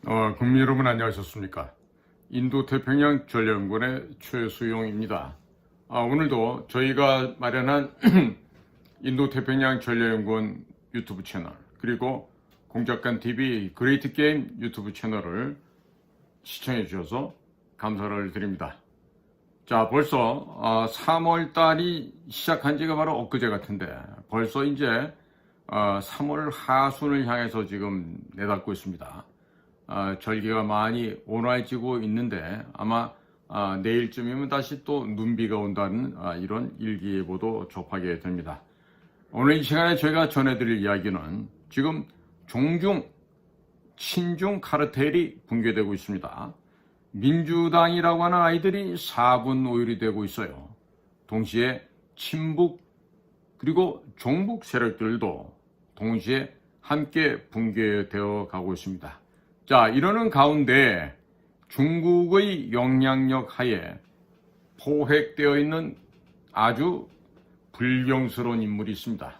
국민 여러분 안녕하셨습니까? 인도태평양 전략연구원의 최수용입니다. 오늘도 저희가 마련한 인도태평양 전략연구원 유튜브 채널 그리고 공작관TV 그레이트 게임 유튜브 채널을 시청해 주셔서 감사를 드립니다. 자, 벌써 3월달이 시작한 지가 바로 엊그제 같은데 벌써 이제 3월 하순을 향해서 지금 내닫고 있습니다. 절기가 많이 온화해지고 있는데 아마 내일쯤이면 다시 또 눈비가 온다는 이런 일기예보도 접하게 됩니다. 오늘 이 시간에 저희가 전해드릴 이야기는 지금 종중 친중 카르텔이 붕괴되고 있습니다. 민주당이라고 하는 아이들이 4분 5일이 되고 있어요. 동시에 친북 그리고 종북 세력들도 동시에 함께 붕괴되어 가고 있습니다. 자, 이러는 가운데 중국의 영향력 하에 포획되어 있는 아주 불경스러운 인물이 있습니다.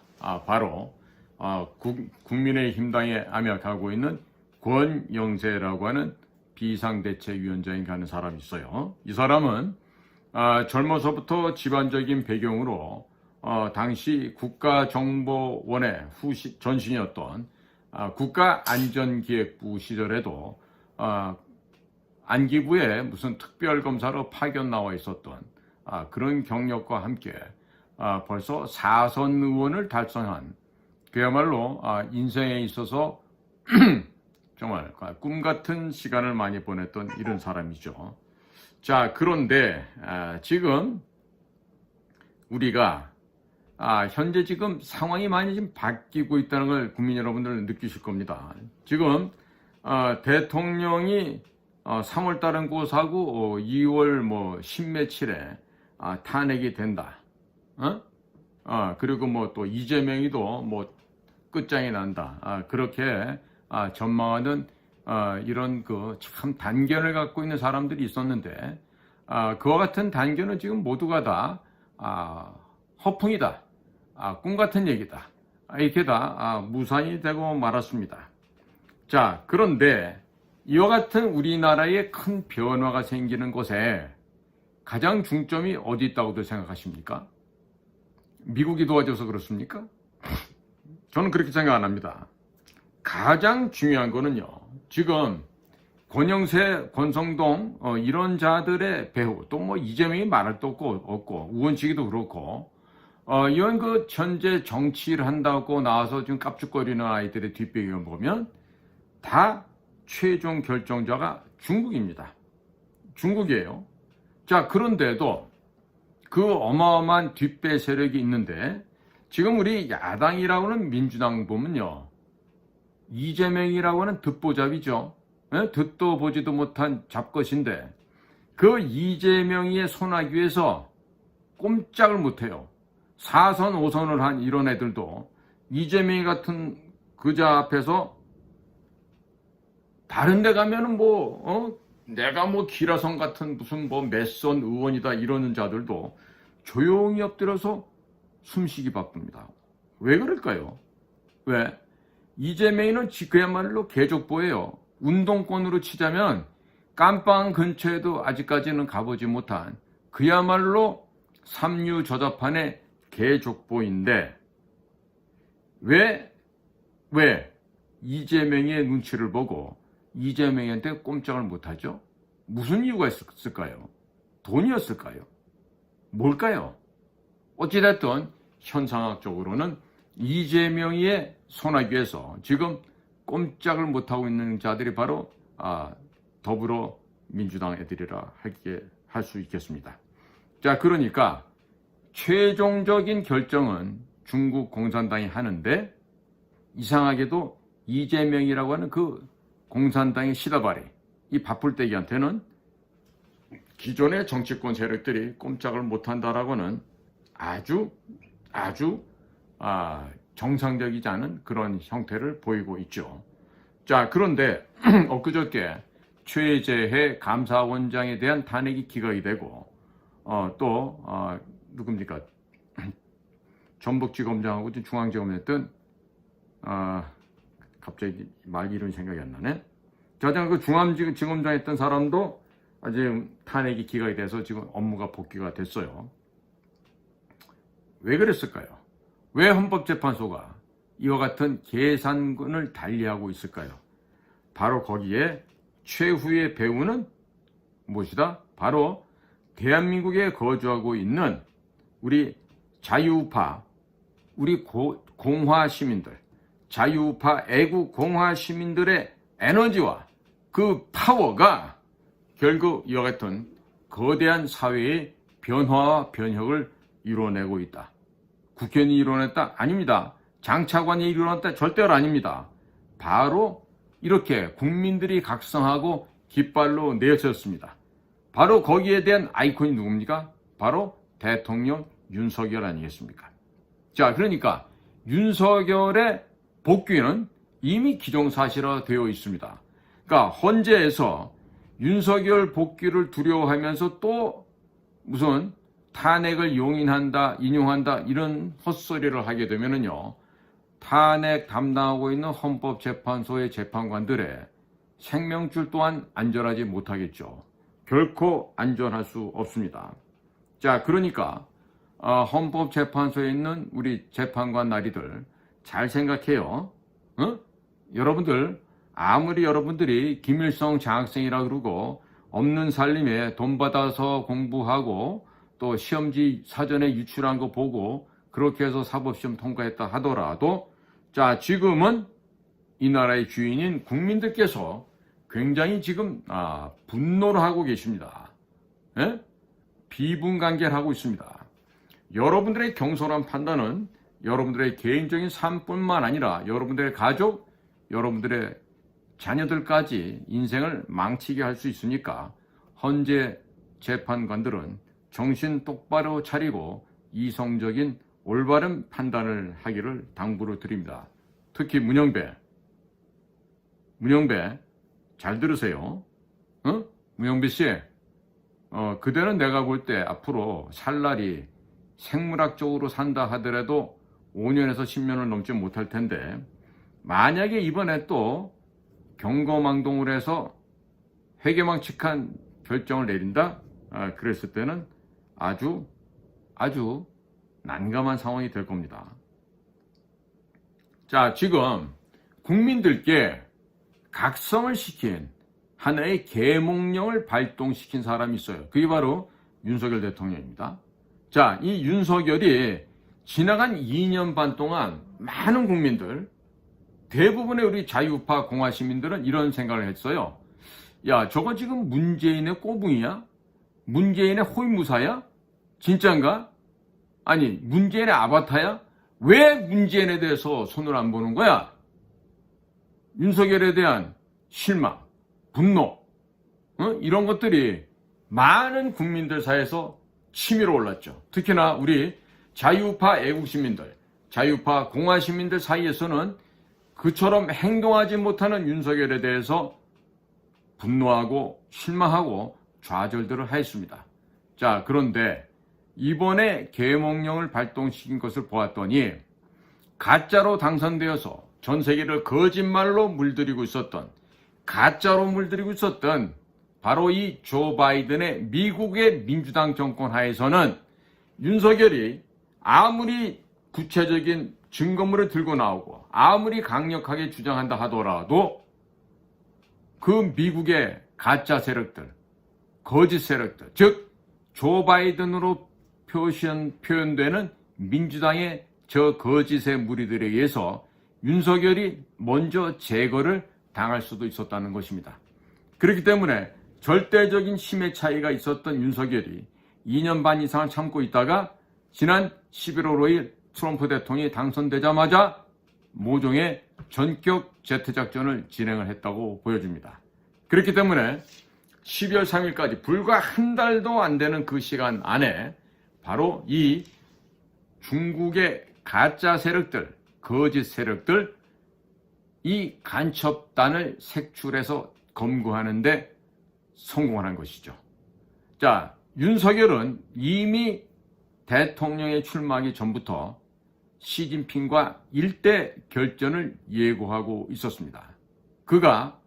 바로 국민의힘당에 암약하고 있는 권영세라고 하는 비상대책위원장인가 하는 사람이 있어요. 이 사람은 젊어서부터 집안적인 배경으로 당시 국가정보원의 전신이었던 국가안전기획부 시절에도 안기부에 무슨 특별검사로 파견 나와 있었던 그런 경력과 함께 벌써 4선 의원을 달성한 그야말로 인생에 있어서 정말 꿈같은 시간을 많이 보냈던 이런 사람이죠. 자, 그런데 지금 우리가 현재 지금 상황이 많이 지금 바뀌고 있다는 걸 국민 여러분들 느끼실 겁니다. 지금 대통령이 3월 달은 고사고 2월 10며칠에 탄핵이 된다. 그리고 또 이재명이도 끝장이 난다. 그렇게 전망하는 이런 참 단견을 갖고 있는 사람들이 있었는데 그와 같은 단견은 지금 모두가 다 허풍이다. 꿈같은 얘기다. 이렇게 다 무산이 되고 말았습니다. 자, 그런데 이와 같은 우리나라에 큰 변화가 생기는 것에 가장 중점이 어디 있다고들 생각하십니까? 미국이 도와줘서 그렇습니까? 저는 그렇게 생각 안 합니다. 가장 중요한 거는요, 지금 권영세, 권성동 이런 자들의 배후, 또 이재명이 말할 도 없고 우원식이도 그렇고 이런 현재 정치를 한다고 나와서 지금 깝죽거리는 아이들의 뒷배경을 보면 다 최종 결정자가 중국입니다. 중국이에요. 자, 그런데도 그 어마어마한 뒷배 세력이 있는데 지금 우리 야당이라고 하는 민주당 보면요, 이재명이라고 하는 듣보잡이죠. 듣도 보지도 못한 잡것인데 그 이재명이의 손하기 위해서 꼼짝을 못해요. 4선 5선을 한 이런 애들도 이재명이 같은 그자 앞에서 다른 데 가면은 내가 기라성 같은 무슨 몇선 의원이다 이러는 자들도 조용히 엎드려서 숨쉬기 바쁩니다. 왜 그럴까요? 왜? 이재명이는 그야말로 개족보예요. 운동권으로 치자면 깜빵 근처에도 아직까지는 가보지 못한 그야말로 삼류 저자판의 개족보인데 왜 이재명의 눈치를 보고 이재명한테 꼼짝을 못하죠? 무슨 이유가 있을까요? 돈이었을까요? 뭘까요? 어찌됐든 현상학적으로는 이재명의 손하기 위해서 지금 꼼짝을 못하고 있는 자들이 바로 더불어민주당 애들이라 할 수 있겠습니다. 자, 그러니까 최종적인 결정은 중국 공산당이 하는데 이상하게도 이재명이라고 하는 그 공산당의 시다바리, 이 바풀떼기한테는 기존의 정치권 세력들이 꼼짝을 못한다라고는 아주 정상적이지 않은 그런 형태를 보이고 있죠. 자, 그런데 엊그저께 최재해 감사원장에 대한 탄핵이 기각이 되고 누굽니까? 전북지검장하고 중앙지검장 했던 갑자기 말 이름 생각이 안 나네. 가장 그 중앙지검장 했던 사람도 지금 탄핵이 기각이 돼서 지금 업무가 복귀가 됐어요. 왜 그랬을까요? 왜 헌법재판소가 이와 같은 계산군을 달리하고 있을까요? 바로 거기에 최후의 배우는 무엇이다? 바로 대한민국에 거주하고 있는 우리 자유우파, 우리 공화 시민들, 자유우파 애국 공화 시민들의 에너지와 그 파워가 결국 이와 같은 거대한 사회의 변화와 변혁을 이뤄내고 있다. 국회의원이 이뤄냈다? 아닙니다. 장차관이 이뤄냈다? 절대로 아닙니다. 바로 이렇게 국민들이 각성하고 깃발로 내세웠습니다. 바로 거기에 대한 아이콘이 누굽니까? 바로 대통령 윤석열 아니겠습니까? 자, 그러니까 윤석열의 복귀는 이미 기정사실화되어 있습니다. 그러니까 헌재에서 윤석열 복귀를 두려워하면서 또 무슨 탄핵을 용인한다, 인용한다 이런 헛소리를 하게 되면은요, 탄핵 담당하고 있는 헌법재판소의 재판관들의 생명줄 또한 안전하지 못하겠죠. 결코 안전할 수 없습니다. 자, 그러니까 헌법재판소에 있는 우리 재판관 나리들 잘 생각해요. 여러분들 아무리 여러분들이 김일성 장학생이라 그러고 없는 살림에 돈 받아서 공부하고 또 시험지 사전에 유출한 거 보고 그렇게 해서 사법시험 통과했다 하더라도 자, 지금은 이 나라의 주인인 국민들께서 굉장히 지금 분노를 하고 계십니다. 예? 비분간계를 하고 있습니다. 여러분들의 경솔한 판단은 여러분들의 개인적인 삶뿐만 아니라 여러분들의 가족, 여러분들의 자녀들까지 인생을 망치게 할 수 있으니까 헌재 재판관들은 정신 똑바로 차리고 이성적인 올바른 판단을 하기를 당부를 드립니다. 특히 문영배 잘 들으세요. 문영배 씨, 그대는 내가 볼 때 앞으로 살 날이 생물학적으로 산다 하더라도 5년에서 10년을 넘지 못할 텐데 만약에 이번에 또 경거망동을 해서 회개망측한 결정을 내린다? 그랬을 때는 아주 난감한 상황이 될 겁니다. 자, 지금 국민들께 각성을 시킨 하나의 계몽령을 발동시킨 사람이 있어요. 그게 바로 윤석열 대통령입니다. 자, 이 윤석열이 지나간 2년 반 동안 많은 국민들, 대부분의 우리 자유우파 공화 시민들은 이런 생각을 했어요. 야, 저거 지금 문재인의 꼬붕이야? 문재인의 호위무사야? 진짠가? 아니, 문재인의 아바타야? 왜 문재인에 대해서 손을 안 보는 거야? 윤석열에 대한 실망, 분노, 이런 것들이 많은 국민들 사이에서 치밀어 올랐죠. 특히나 우리 자유우파 애국시민들, 자유우파 공화시민들 사이에서는 그처럼 행동하지 못하는 윤석열에 대해서 분노하고 실망하고 좌절들을 하였습니다. 자, 그런데 이번에 계몽령을 발동시킨 것을 보았더니 가짜로 당선되어서 전 세계를 거짓말로 물들이고 있었던, 가짜로 물들이고 있었던 바로 이 조 바이든의 미국의 민주당 정권 하에서는 윤석열이 아무리 구체적인 증거물을 들고 나오고 아무리 강력하게 주장한다 하더라도 그 미국의 가짜 세력들, 거짓 세력들, 즉 조 바이든으로 표현되는 민주당의 저 거짓의 무리들에 의해서 윤석열이 먼저 제거를 당할 수도 있었다는 것입니다. 그렇기 때문에 절대적인 힘의 차이가 있었던 윤석열이 2년 반 이상을 참고 있다가 지난 11월 5일 트럼프 대통령이 당선되자마자 모종의 전격 제트작전을 진행을 했다고 보여집니다. 그렇기 때문에 12월 3일까지 불과 한 달도 안 되는 그 시간 안에 바로 이 중국의 가짜 세력들, 거짓 세력들, 이 간첩단을 색출해서 검거하는데 성공한 것이죠. 자, 윤석열은 이미 대통령에 출마하기 전부터 시진핑과 일대 결전을 예고하고 있었습니다. 그가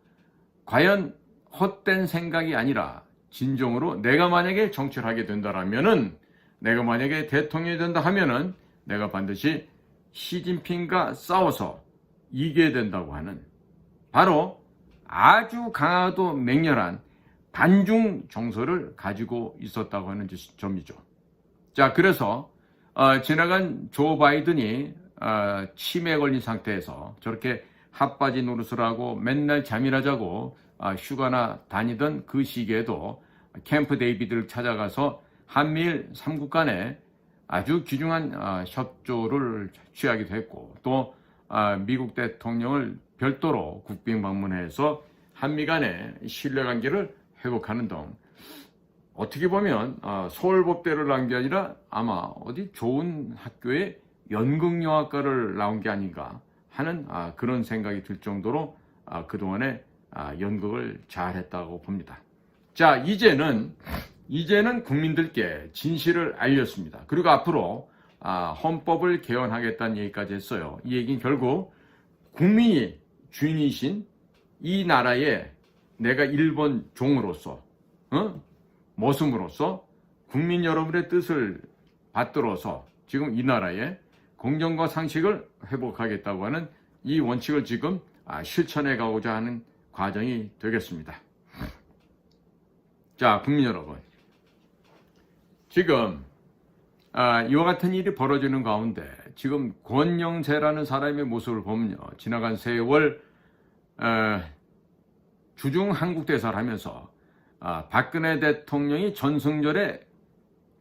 과연 헛된 생각이 아니라 진정으로 내가 만약에 정치를 하게 된다라면은, 내가 만약에 대통령이 된다 하면은 내가 반드시 시진핑과 싸워서 이겨야 된다고 하는, 바로 아주 강하도 맹렬한 반중 정서를 가지고 있었다고 하는 점이죠. 자, 그래서 지나간 조 바이든이 치매에 걸린 상태에서 저렇게 핫바지 노릇을 하고 맨날 잠이나 자고 휴가나 다니던 그 시기에도 캠프 데이비드를 찾아가서 한미일 3국 간에 아주 귀중한 협조를 취하기도 했고, 또 미국 대통령을 별도로 국빈 방문해서 한미 간의 신뢰관계를 회복하는 등, 어떻게 보면 서울법대를 나온 게 아니라 아마 어디 좋은 학교에 연극영화과를 나온 게 아닌가 하는 그런 생각이 들 정도로 그동안에 연극을 잘했다고 봅니다. 자, 이제는 국민들께 진실을 알렸습니다. 그리고 앞으로 헌법을 개헌하겠다는 얘기까지 했어요. 이 얘기는 결국 국민이 주인이신 이 나라에 내가 일본 종으로서, 머슴으로서 국민 여러분의 뜻을 받들어서 지금 이 나라의 공정과 상식을 회복하겠다고 하는 이 원칙을 지금 실천해 가고자 하는 과정이 되겠습니다. 자, 국민 여러분, 지금 이와 같은 일이 벌어지는 가운데 지금 권영세라는 사람의 모습을 보면요, 지나간 세월 주중 한국 대사를 하면서 박근혜 대통령이 전승절에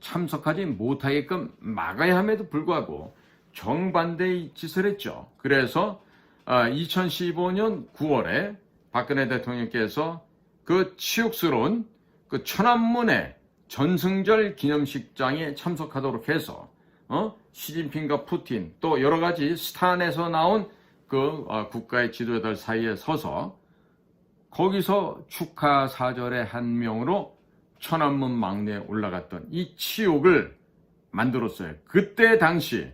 참석하지 못하게끔 막아야 함에도 불구하고 정반대의 짓을 했죠. 그래서 2015년 9월에 박근혜 대통령께서 그 치욕스러운 그 천안문의 전승절 기념식장에 참석하도록 해서 시진핑과 푸틴 또 여러 가지 스탄에서 나온 그 국가의 지도자들 사이에 서서 거기서 축하 사절의 한 명으로 천안문 막내에 올라갔던 이 치욕을 만들었어요. 그때 당시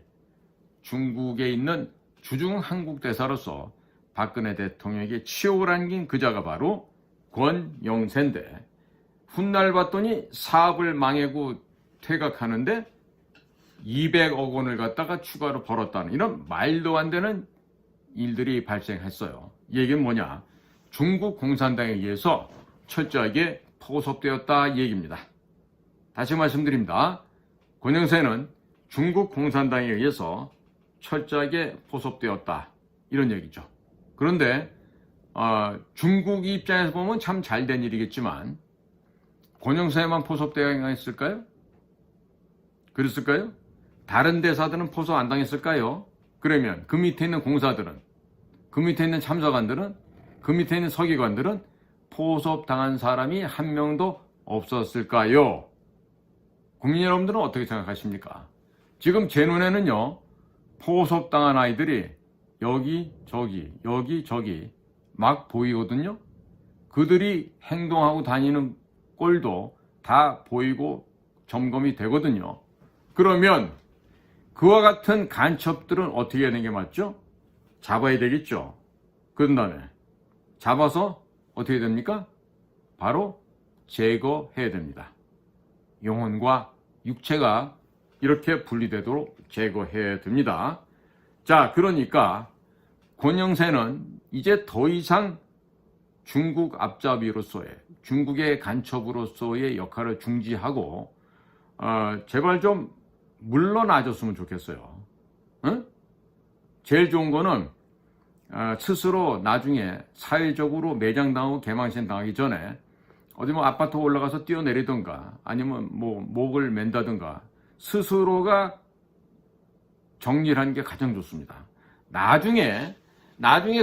중국에 있는 주중 한국 대사로서 박근혜 대통령에게 치욕을 안긴 그자가 바로 권영세인데, 훗날 봤더니 사업을 망하고 퇴각하는데 200억 원을 갖다가 추가로 벌었다는 이런 말도 안 되는 일들이 발생했어요. 이 얘기는 뭐냐? 중국 공산당에 의해서 철저하게 포섭되었다 이 얘기입니다. 다시 말씀드립니다. 권영세는 중국 공산당에 의해서 철저하게 포섭되었다 이런 얘기죠. 그런데 중국 입장에서 보면 참 잘된 일이겠지만 권영세만 포섭되어 있을까요? 그랬을까요? 다른 대사들은 포섭 안 당했을까요? 그러면 그 밑에 있는 공사들은, 그 밑에 있는 참석관들은, 그 밑에 있는 서기관들은 포섭당한 사람이 한 명도 없었을까요? 국민 여러분들은 어떻게 생각하십니까? 지금 제 눈에는요, 포섭당한 아이들이 여기 저기 막 보이거든요. 그들이 행동하고 다니는 꼴도 다 보이고 점검이 되거든요. 그러면 그와 같은 간첩들은 어떻게 하는 게 맞죠? 잡아야 되겠죠. 그런 다음에 잡아서 어떻게 됩니까? 바로 제거해야 됩니다. 영혼과 육체가 이렇게 분리되도록 제거해야 됩니다. 자, 그러니까 권영세는 이제 더 이상 중국 앞잡이로서의, 중국의 간첩으로서의 역할을 중지하고 제발 좀 물러나줬으면 좋겠어요. 응? 제일 좋은 거는 스스로 나중에 사회적으로 매장당하고 개망신 당하기 전에 어디 뭐 아파트 올라가서 뛰어내리든가 아니면 뭐 목을 맨다든가 스스로가 정리를 하는 게 가장 좋습니다. 나중에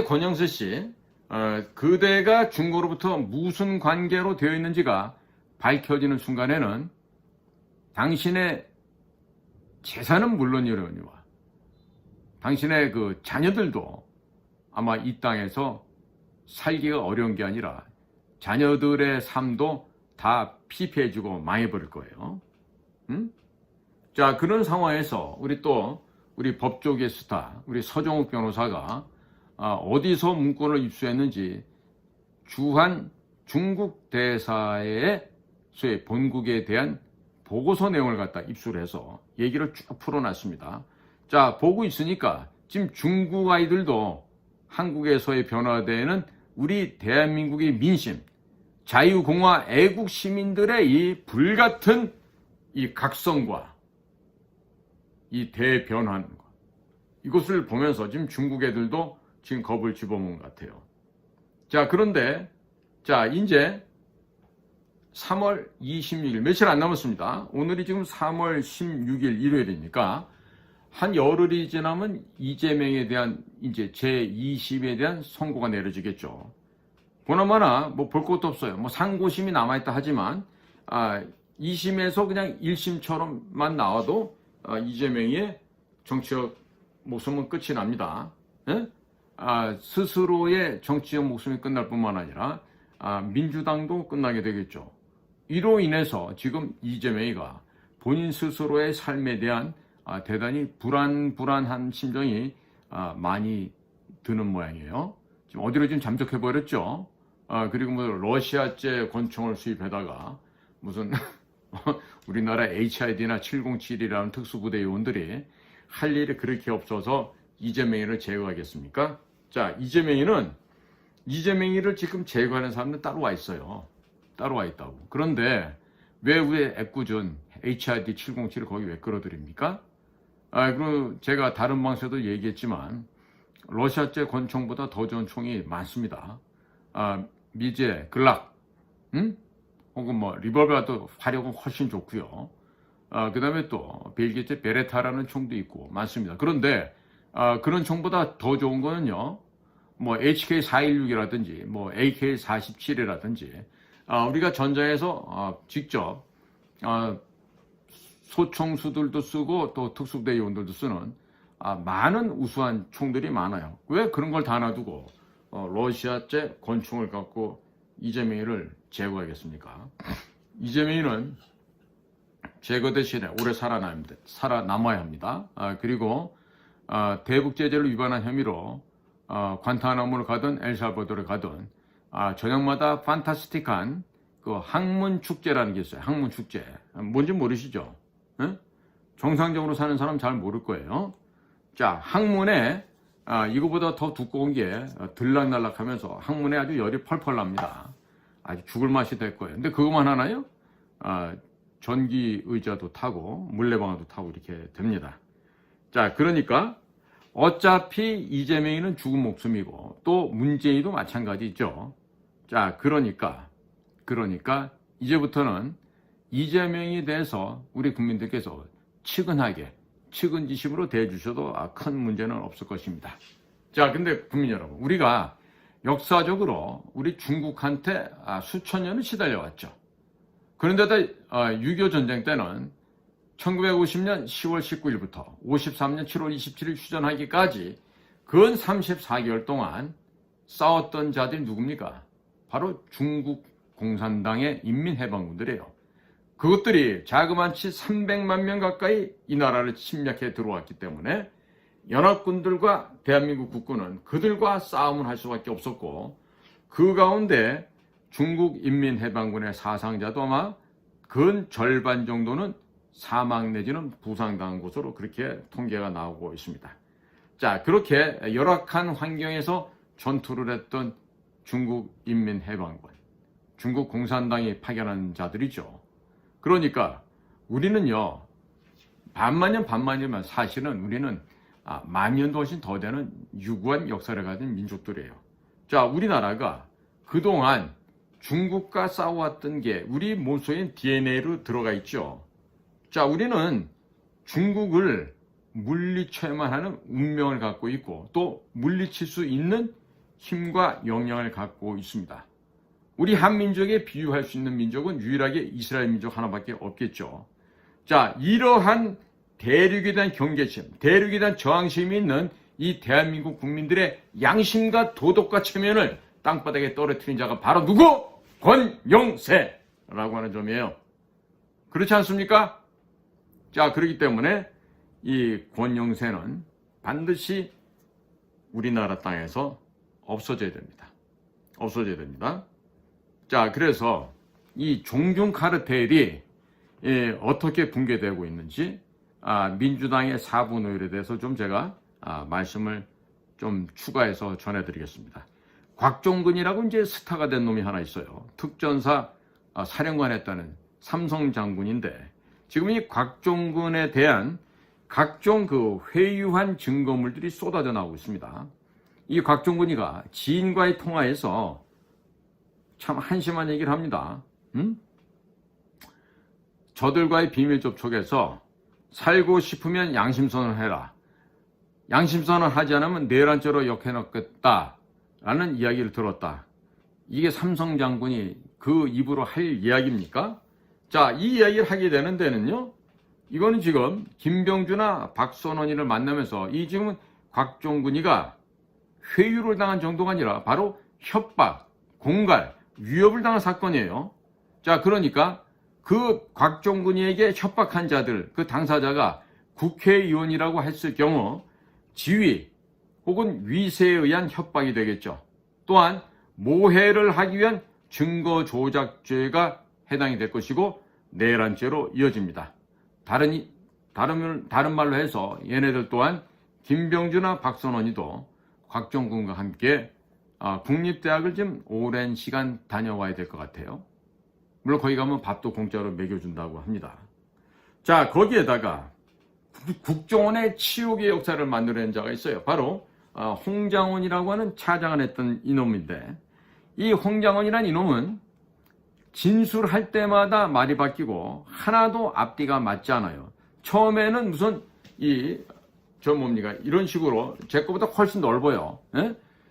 권영세 씨 그대가 중국으로부터 무슨 관계로 되어 있는지가 밝혀지는 순간에는 당신의 재산은 물론이려니와 당신의 그 자녀들도 아마 이 땅에서 살기가 어려운 게 아니라 자녀들의 삶도 다 피폐해지고 망해버릴 거예요. 자, 그런 상황에서 우리 법조계 스타, 우리 서정욱 변호사가 어디서 문건을 입수했는지 주한 중국 대사의 소위 본국에 대한 보고서 내용을 갖다 입수를 해서 얘기를 쭉 풀어놨습니다. 자, 보고 있으니까 지금 중국 아이들도 한국에서의 변화되는 우리 대한민국의 민심, 자유공화 애국 시민들의 이 불같은 이 각성과 이 대변환, 이것을 보면서 지금 중국 애들도 지금 겁을 집어먹은 것 같아요. 자, 그런데 자, 이제 3월 26일 며칠 안 남았습니다. 오늘이 지금 3월 16일 일요일이니까 한 열흘이 지나면 이재명에 대한 이제 제2심에 대한 선고가 내려지겠죠. 보나마나 뭐 볼 것도 없어요. 뭐 상고심이 남아있다 하지만 2심에서 그냥 1심처럼만 나와도 이재명의 정치적 목숨은 끝이 납니다. 예? 스스로의 정치적 목숨이 끝날 뿐만 아니라 민주당도 끝나게 되겠죠. 이로 인해서 지금 이재명이가 본인 스스로의 삶에 대한 대단히 불안한 심정이 많이 드는 모양이에요. 지금 어디로 지금 잠적해버렸죠. 그리고 뭐 러시아제 권총을 수입해다가 무슨 우리나라 HID나 707이라는 특수부대 요원들이 할 일이 그렇게 없어서 이재명이를 제거하겠습니까? 자, 이재명이를 지금 제거하는 사람들 따로 와 있어요. 따로 와 있다고. 그런데 왜 우리 애꿎은 HID 707을 거기 왜 끌어들입니까? 그리고 제가 다른 방송에도 얘기했지만 러시아제 권총보다 더 좋은 총이 많습니다. 미제, 글락, 혹은 뭐 리볼버도 화력은 훨씬 좋고요. 그 다음에 또 벨기에 베레타라는 총도 있고 많습니다. 그런데 그런 총보다 더 좋은 거는요, 뭐 HK416이라든지 뭐 AK47이라든지 우리가 전장에서 직접 소총수들도 쓰고 또 특수부대 요원들도 쓰는 많은 우수한 총들이 많아요. 왜 그런 걸 다 놔두고 러시아제 권총을 갖고 이재명이를 제거하겠습니까? 이재명이는 제거 대신에 오래 살아남아야 합니다. 그리고 대북 제재를 위반한 혐의로 관타나모를 가든 엘살바도를 가든 저녁마다 판타스틱한 그 학문 축제라는 게 있어요. 학문 축제. 뭔지 모르시죠? 응? 정상적으로 사는 사람 잘 모를 거예요. 자, 학문에 이거보다 더 두꺼운 게 들락날락하면서 학문에 아주 열이 펄펄 납니다. 아주 죽을 맛이 될 거예요. 근데 그것만 하나요? 전기 의자도 타고 물레방아도 타고 이렇게 됩니다. 자, 그러니까 어차피 이재명이는 죽은 목숨이고 또 문재인도 마찬가지죠. 자, 그러니까 이제부터는 이재명에 대해서 우리 국민들께서 측은하게 측은지심으로 대해주셔도 큰 문제는 없을 것입니다. 자, 근데 국민 여러분, 우리가 역사적으로 우리 중국한테 수천 년을 시달려왔죠. 그런데도 6.25 전쟁 때는 1950년 10월 19일부터 53년 7월 27일 휴전하기까지 근 34개월 동안 싸웠던 자들이 누굽니까? 바로 중국 공산당의 인민해방군들이에요. 그것들이 자그마치 300만 명 가까이 이 나라를 침략해 들어왔기 때문에 연합군들과 대한민국 국군은 그들과 싸움을 할 수밖에 없었고, 그 가운데 중국 인민해방군의 사상자도 아마 근 절반 정도는 사망 내지는 부상당한 것으로 그렇게 통계가 나오고 있습니다. 자, 그렇게 열악한 환경에서 전투를 했던 중국 인민해방군, 중국 공산당이 파견한 자들이죠. 그러니까 우리는요, 반만년만 사실은 우리는 만년도 훨씬 더 되는 유구한 역사를 가진 민족들이에요. 자, 우리나라가 그동안 중국과 싸워왔던 게 우리 몸속에 DNA로 들어가 있죠. 자, 우리는 중국을 물리쳐야만 하는 운명을 갖고 있고 또 물리칠 수 있는 힘과 역량을 갖고 있습니다. 우리 한민족에 비유할 수 있는 민족은 유일하게 이스라엘 민족 하나밖에 없겠죠. 자, 이러한 대륙에 대한 경계심, 대륙에 대한 저항심이 있는 이 대한민국 국민들의 양심과 도덕과 체면을 땅바닥에 떨어뜨린 자가 바로 누구? 권영세라고 하는 점이에요. 그렇지 않습니까? 자, 그렇기 때문에 이 권영세는 반드시 우리나라 땅에서 없어져야 됩니다. 없어져야 됩니다. 자, 그래서 이 종중 카르텔이 어떻게 붕괴되고 있는지 민주당의 4분 오일에 대해서 좀 제가 말씀을 좀 추가해서 전해드리겠습니다. 곽종근이라고 이제 스타가 된 놈이 하나 있어요. 특전사 사령관 했다는 삼성 장군인데 지금 이 곽종근에 대한 각종 그 회유한 증거물들이 쏟아져 나오고 있습니다. 이 곽종근이가 지인과의 통화에서 참 한심한 얘기를 합니다. 저들과의 비밀 접촉에서 살고 싶으면 양심선언을 해라. 양심선언을 하지 않으면 내란죄로 역해놓겠다라는 이야기를 들었다. 이게 삼성 장군이 그 입으로 할 이야기입니까? 자, 이 이야기를 하게 되는 데는요. 이거는 지금 김병주나 박선원이를 만나면서 이 지금 곽종근이가 회유를 당한 정도가 아니라 바로 협박, 공갈, 위협을 당한 사건이에요. 자, 그러니까 그 곽종근이에게 협박한 자들, 그 당사자가 국회의원이라고 했을 경우 지위 혹은 위세에 의한 협박이 되겠죠. 또한 모해를 하기 위한 증거 조작죄가 해당이 될 것이고 내란죄로 이어집니다. 다른 말로 해서 얘네들 또한 김병주나 박선원이도 곽종근과 함께 국립대학을 좀 오랜 시간 다녀와야 될 것 같아요. 물론 거기 가면 밥도 공짜로 먹여준다고 합니다. 자, 거기에다가 국정원의 치욕의 역사를 만들어낸 자가 있어요. 바로 홍장원이라고 하는 차장을 했던 이놈인데 이 홍장원이라는 이놈은 진술할 때마다 말이 바뀌고 하나도 앞뒤가 맞지 않아요. 처음에는 무슨 이런 식으로 제 거보다 훨씬 넓어요.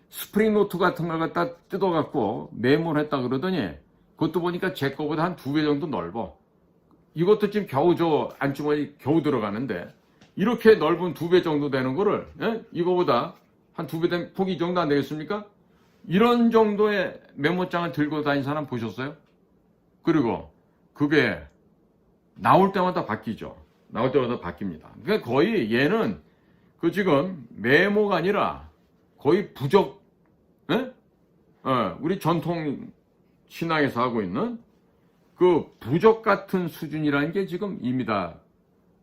스프링 노트 같은 걸 갖다 뜯어갖고 메모를 했다 그러더니 그것도 보니까 제 거보다 한 2배 정도 넓어. 이것도 지금 겨우 안주머니 겨우 들어가는데 이렇게 넓은 2배 정도 되는 거를 이거보다 한 2배 된 폭이 이 정도 안 되겠습니까? 이런 정도의 메모장을 들고 다니는 사람 보셨어요? 그리고 그게 나올 때마다 바뀌죠. 나올 때마다 바뀝니다. 그러니까 거의 얘는 그 지금 메모가 아니라 거의 부적, 우리 전통 신앙에서 하고 있는 그 부적 같은 수준이라는 게 지금 이미 다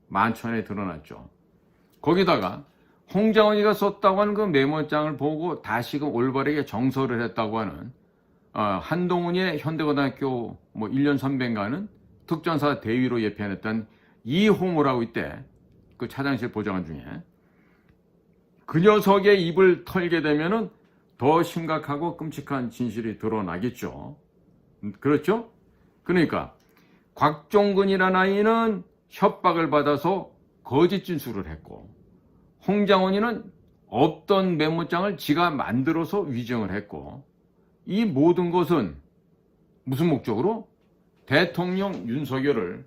만천에 드러났죠. 거기다가 홍장원이가 썼다고 하는 그 메모장을 보고 다시금 올바르게 정서를 했다고 하는 한동훈의 현대고등학교 1년 선배인가는 특전사 대위로 예편했던 이홍우라고 있대. 그 차장실 보좌관 중에. 그 녀석의 입을 털게 되면은 더 심각하고 끔찍한 진실이 드러나겠죠. 그렇죠? 그러니까 곽종근이라는 아이는 협박을 받아서 거짓 진술을 했고 홍장원이는 없던 메모장을 지가 만들어서 위증을 했고 이 모든 것은 무슨 목적으로? 대통령 윤석열을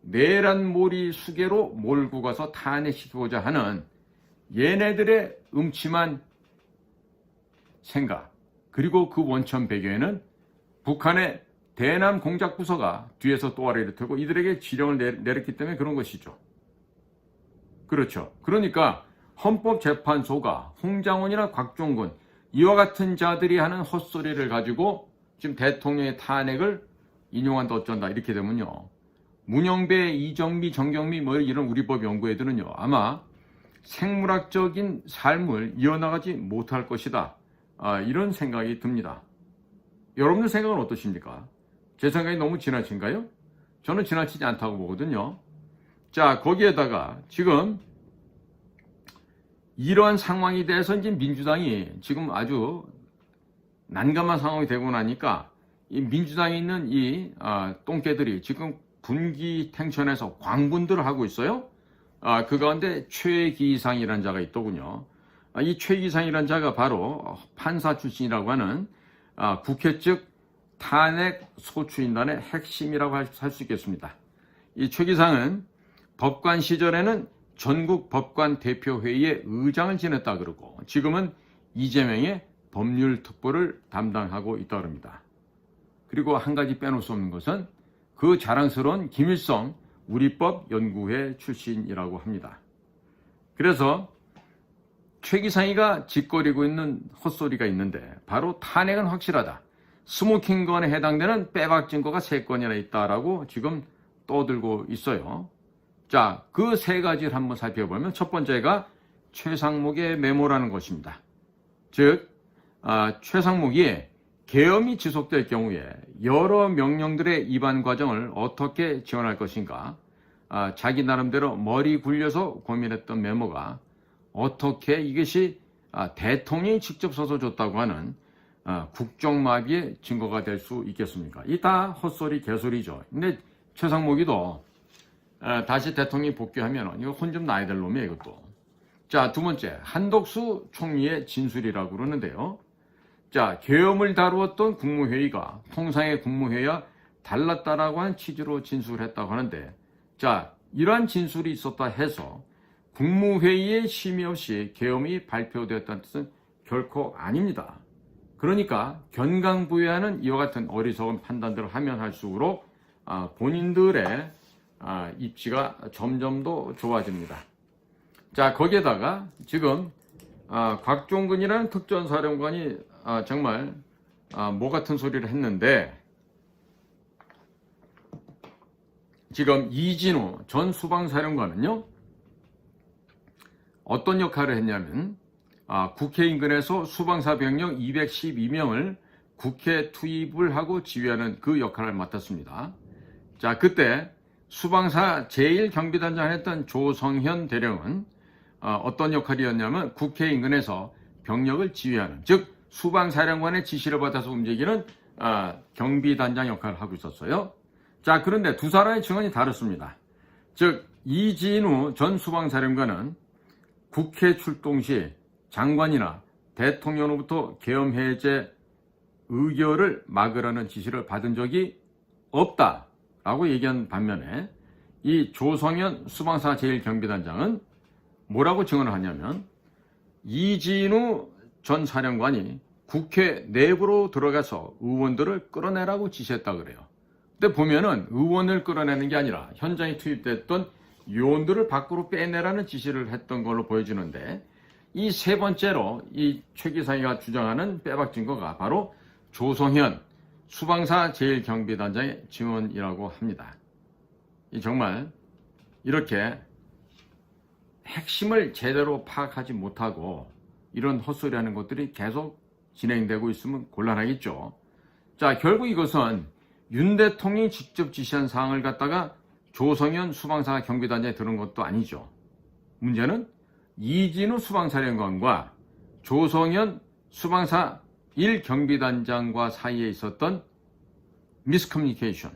내란몰이 수계로 몰고 가서 탄핵시키고자 하는 얘네들의 음침한 생각 그리고 그 원천 배경에는 북한의 대남 공작부서가 뒤에서 또아리를 틀고 이들에게 지령을 내렸기 때문에 그런 것이죠. 그렇죠. 그러니까 헌법재판소가 홍장원이나 곽종근 이와 같은 자들이 하는 헛소리를 가지고 지금 대통령의 탄핵을 인용한다 어쩐다 이렇게 되면요. 문영배, 이정미, 정경미 이런 우리법 연구애들은요. 아마 생물학적인 삶을 이어나가지 못할 것이다. 이런 생각이 듭니다. 여러분들 생각은 어떠십니까? 제 생각이 너무 지나친가요? 저는 지나치지 않다고 보거든요. 자, 거기에다가 지금 이러한 상황에 대해서 이제 민주당이 지금 아주 난감한 상황이 되고 나니까 이 민주당에 있는 이 똥개들이 지금 분기탱천에서 광분들을 하고 있어요. 그 가운데 최기상이라는 자가 있더군요. 이 최기상이라는 자가 바로 판사 출신이라고 하는 국회 측 탄핵 소추인단의 핵심이라고 할 수 있겠습니다. 이 최기상은 법관 시절에는 전국 법관 대표회의의 의장을 지냈다 그러고 지금은 이재명의 법률특보를 담당하고 있다 그럽니다. 그리고 한 가지 빼놓을 수 없는 것은 그 자랑스러운 김일성 우리법 연구회 출신이라고 합니다. 그래서 최기상이가 짓거리고 있는 헛소리가 있는데 바로 탄핵은 확실하다. 스모킹건에 해당되는 빼박 증거가 3건이나 있다라고 지금 떠들고 있어요. 자, 그 3가지를 한번 살펴보면 첫 번째가 최상목의 메모라는 것입니다. 즉, 최상목이 계엄이 지속될 경우에 여러 명령들의 위반 과정을 어떻게 지원할 것인가, 자기 나름대로 머리 굴려서 고민했던 메모가 어떻게 이것이 대통령이 직접 써서 줬다고 하는 국정마비의 증거가 될 수 있겠습니까? 이 다 헛소리 개소리죠. 근데 최상목이도 다시 대통령이 복귀하면 이거 혼 좀 나야 될 놈이에요, 이것도. 자, 두 번째, 한덕수 총리의 진술이라고 그러는데요. 자, 계엄을 다루었던 국무회의가 통상의 국무회의와 달랐다라고 하는 취지로 진술했다고 하는데, 자, 이러한 진술이 있었다 해서 국무회의의 심의 없이 계엄이 발표되었다는 뜻은 결코 아닙니다. 그러니까 견강부회하는 이와 같은 어리석은 판단들을 하면 할수록 본인들의 입지가 점점 더 좋아집니다. 자, 거기에다가 지금 곽종근이라는 특전사령관이 정말 뭐 같은 소리를 했는데, 지금 이진우 전 수방사령관은요, 어떤 역할을 했냐면 국회 인근에서 수방사 병력 212명을 국회 투입을 하고 지휘하는 그 역할을 맡았습니다. 자, 그때 수방사 제1경비단장을 했던 조성현 대령은 어떤 역할이었냐면 국회 인근에서 병력을 지휘하는, 즉 수방사령관의 지시를 받아서 움직이는 경비단장 역할을 하고 있었어요. 자, 그런데 두 사람의 증언이 다릅니다. 즉 이진우 전 수방사령관은 국회 출동 시 장관이나 대통령으로부터 계엄 해제 의결을 막으라는 지시를 받은 적이 없다라고 얘기한 반면에, 이 조성현 수방사 제1경비단장은 뭐라고 증언을 하냐면 이진우 전 사령관이 국회 내부로 들어가서 의원들을 끌어내라고 지시했다 그래요. 근데 보면은 의원을 끌어내는 게 아니라 현장에 투입됐던 요원들을 밖으로 빼내라는 지시를 했던 걸로 보여지는데, 이 세 번째로 이 최 기상이가 주장하는 빼박 증거가 바로 조성현 수방사 제1경비단장의 증언이라고 합니다. 정말 이렇게 핵심을 제대로 파악하지 못하고 이런 헛소리하는 것들이 계속 진행되고 있으면 곤란하겠죠. 자, 결국 이것은 윤 대통령이 직접 지시한 사항을 갖다가 조성현 수방사 경비단장에 들은 것도 아니죠. 문제는 이진우 수방사령관과 조성현 수방사 1경비단장과 사이에 있었던 미스커뮤니케이션,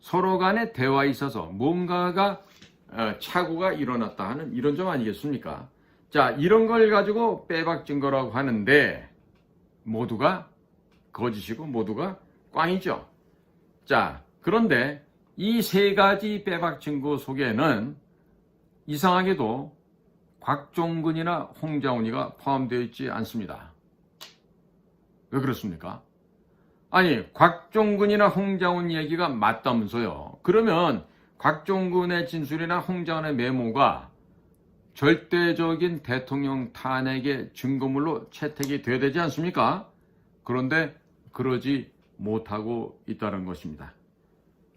서로 간의 대화에 있어서 뭔가가 착오가 일어났다 하는 이런 점 아니겠습니까? 자, 이런 걸 가지고 빼박 증거라고 하는데 모두가 거짓이고 모두가 꽝이죠. 자, 그런데 이 세 가지 빼박 증거 속에는 이상하게도 곽종근이나 홍장훈이가 포함되어 있지 않습니다. 왜 그렇습니까? 아니, 곽종근이나 홍장훈 얘기가 맞다면서요. 그러면 곽종근의 진술이나 홍장훈의 메모가 절대적인 대통령 탄핵의 증거물로 채택이 돼야 되지 않습니까? 그런데 그러지 못하고 있다는 것입니다.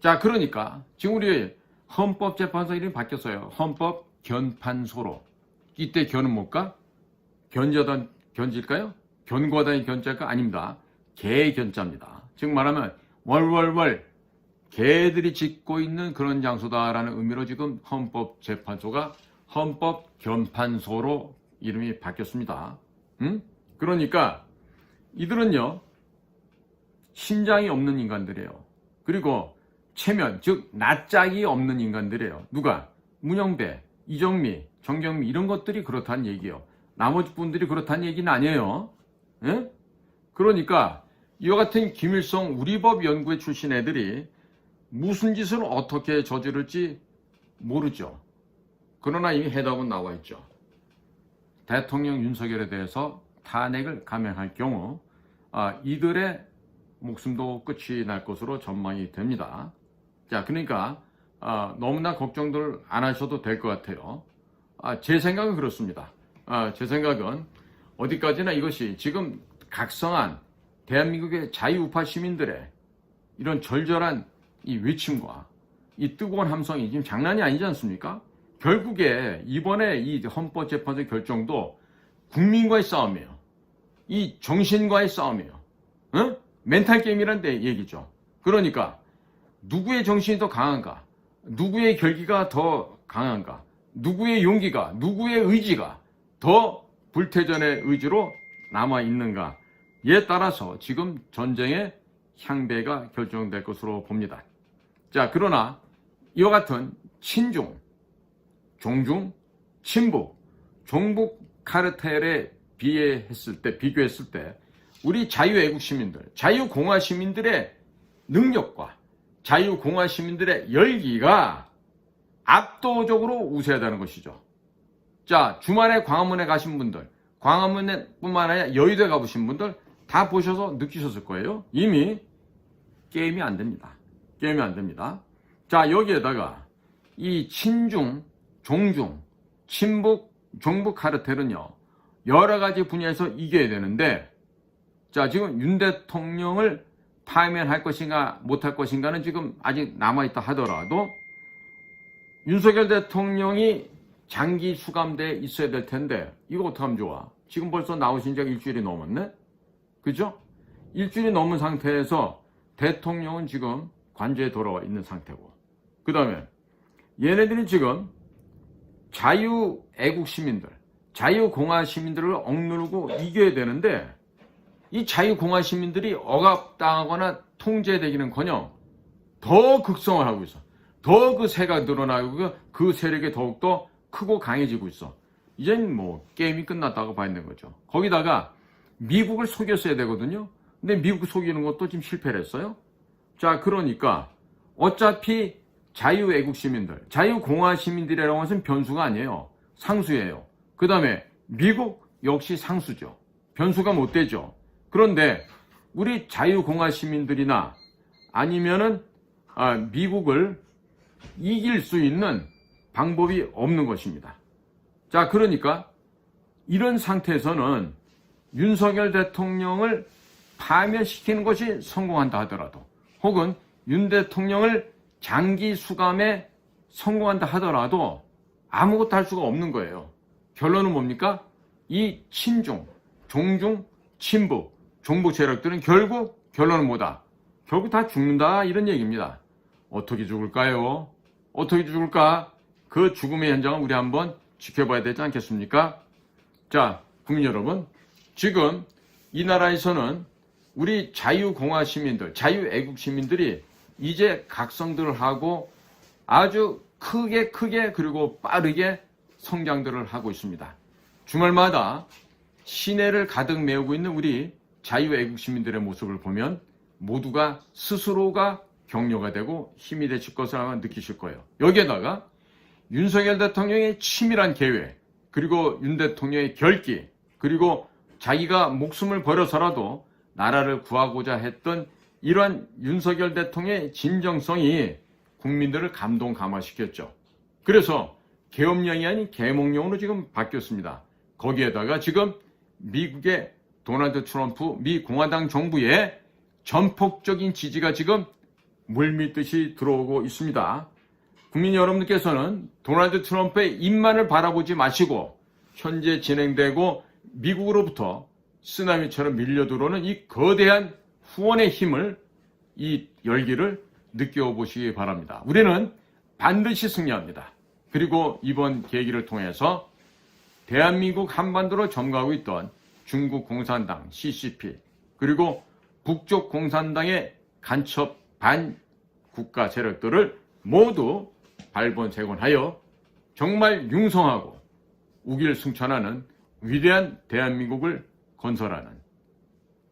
자, 그러니까 지금 우리 헌법재판소 이름이 바뀌었어요. 헌법견판소로. 이때 견은 뭘까? 견지일까요? 견고하다는 견자가 아닙니다. 개견자입니다. 즉 말하면 월월월 개들이 짓고 있는 그런 장소다라는 의미로 지금 헌법재판소가 헌법견판소로 이름이 바뀌었습니다. 그러니까 이들은요, 신장이 없는 인간들이에요. 그리고 체면, 즉 낯짝이 없는 인간들이에요. 누가? 문영배, 이정미, 정경미 이런 것들이 그렇다는 얘기예요. 나머지 분들이 그렇다는 얘기는 아니에요. 예? 그러니까 이와 같은 김일성 우리법 연구회 출신 애들이 무슨 짓을 어떻게 저지를지 모르죠. 그러나 이미 해답은 나와 있죠. 대통령 윤석열에 대해서 탄핵을 감행할 경우 이들의 목숨도 끝이 날 것으로 전망이 됩니다. 자, 그러니까 너무나 걱정들 안 하셔도 될 것 같아요. 제 생각은 그렇습니다. 제 생각은 어디까지나 이것이 지금 각성한 대한민국의 자유우파 시민들의 이런 절절한 이 외침과 이 뜨거운 함성이 지금 장난이 아니지 않습니까? 결국에 이번에 이 헌법재판소 결정도 국민과의 싸움이에요. 이 정신과의 싸움이에요. 멘탈 게임이란 데 얘기죠. 그러니까 누구의 정신이 더 강한가? 누구의 결기가 더 강한가? 누구의 용기가, 누구의 의지가 더 불태전의 의지로 남아있는가에 따라서 지금 전쟁의 향배가 결정될 것으로 봅니다. 자, 그러나 이와 같은 친중, 종중, 친북, 종북 카르텔에 비교했을 때 우리 자유애국 시민들, 자유공화 시민들의 능력과 자유공화 시민들의 열기가 압도적으로 우세하다는 것이죠. 자, 주말에 광화문에 가신 분들, 광화문뿐만 아니라 여의도에 가보신 분들 다 보셔서 느끼셨을 거예요. 이미 게임이 안 됩니다. 게임이 안 됩니다. 자, 여기에다가 이 친중, 종중, 친북, 종북 카르텔은요, 여러 가지 분야에서 이겨야 되는데, 자, 지금 윤 대통령을 파면할 것인가 못할 것인가는 지금 아직 남아있다 하더라도 윤석열 대통령이 장기 수감대에 있어야 될 텐데 이거 어떡하면 좋아? 지금 벌써 나오신 지가 일주일이 넘었네? 그죠? 일주일이 넘은 상태에서 대통령은 지금 관저에 돌아와 있는 상태고, 그 다음에 얘네들이 지금 자유애국 시민들, 자유공화 시민들을 억누르고 이겨야 되는데 이 자유공화 시민들이 억압당하거나 통제되기는커녕 더 극성을 하고 있어. 더 그 세가 늘어나고 그 세력이 더욱더 크고 강해지고 있어. 이젠 뭐 게임이 끝났다고 봐야 되는 거죠. 거기다가 미국을 속였어야 되거든요. 근데 미국 속이는 것도 지금 실패를 했어요. 자, 그러니까 어차피 자유애국 시민들, 자유공화 시민들이라는 것은 변수가 아니에요. 상수예요. 그 다음에 미국 역시 상수죠. 변수가 못 되죠. 그런데 우리 자유공화 시민들이나 아니면은 미국을 이길 수 있는 방법이 없는 것입니다. 자, 그러니까 이런 상태에서는 윤석열 대통령을 파면시키는 것이 성공한다 하더라도, 혹은 윤 대통령을 장기 수감에 성공한다 하더라도 아무것도 할 수가 없는 거예요. 결론은 뭡니까? 이 친중, 종중, 친북, 종북 세력들은 결국 결론은 뭐다? 결국 다 죽는다, 이런 얘기입니다. 어떻게 죽을까요? 어떻게 죽을까? 그 죽음의 현장을 우리 한번 지켜봐야 되지 않겠습니까? 자, 국민 여러분, 지금 이 나라에서는 우리 자유공화 시민들, 자유애국 시민들이 이제 각성들을 하고 아주 크게 그리고 빠르게 성장들을 하고 있습니다. 주말마다 시내를 가득 메우고 있는 우리 자유애국 시민들의 모습을 보면 모두가 스스로가 격려가 되고 힘이 되실 것을 아마 느끼실 거예요. 여기에다가 윤석열 대통령의 치밀한 계획, 그리고 윤 대통령의 결기, 그리고 자기가 목숨을 버려서라도 나라를 구하고자 했던 이러한 윤석열 대통령의 진정성이 국민들을 감동감화시켰죠. 그래서 계엄령이 아닌 계몽령으로 지금 바뀌었습니다. 거기에다가 지금 미국의 도널드 트럼프 미 공화당 정부의 전폭적인 지지가 지금 물밀듯이 들어오고 있습니다. 국민 여러분들께서는 도널드 트럼프의 입만을 바라보지 마시고 현재 진행되고 미국으로부터 쓰나미처럼 밀려들어오는 이 거대한 후원의 힘을, 이 열기를 느껴보시기 바랍니다. 우리는 반드시 승리합니다. 그리고 이번 계기를 통해서 대한민국 한반도를 점거하고 있던 중국 공산당 CCP, 그리고 북쪽 공산당의 간첩 반국가 세력들을 모두 발본색원하여 정말 융성하고 우길승천하는 위대한 대한민국을 건설하는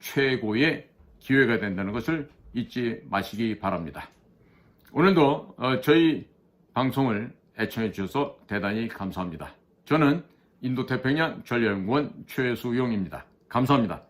최고의 기회가 된다는 것을 잊지 마시기 바랍니다. 오늘도 저희 방송을 애청해 주셔서 대단히 감사합니다. 저는 인도태평양 전략연구원 최수용입니다. 감사합니다.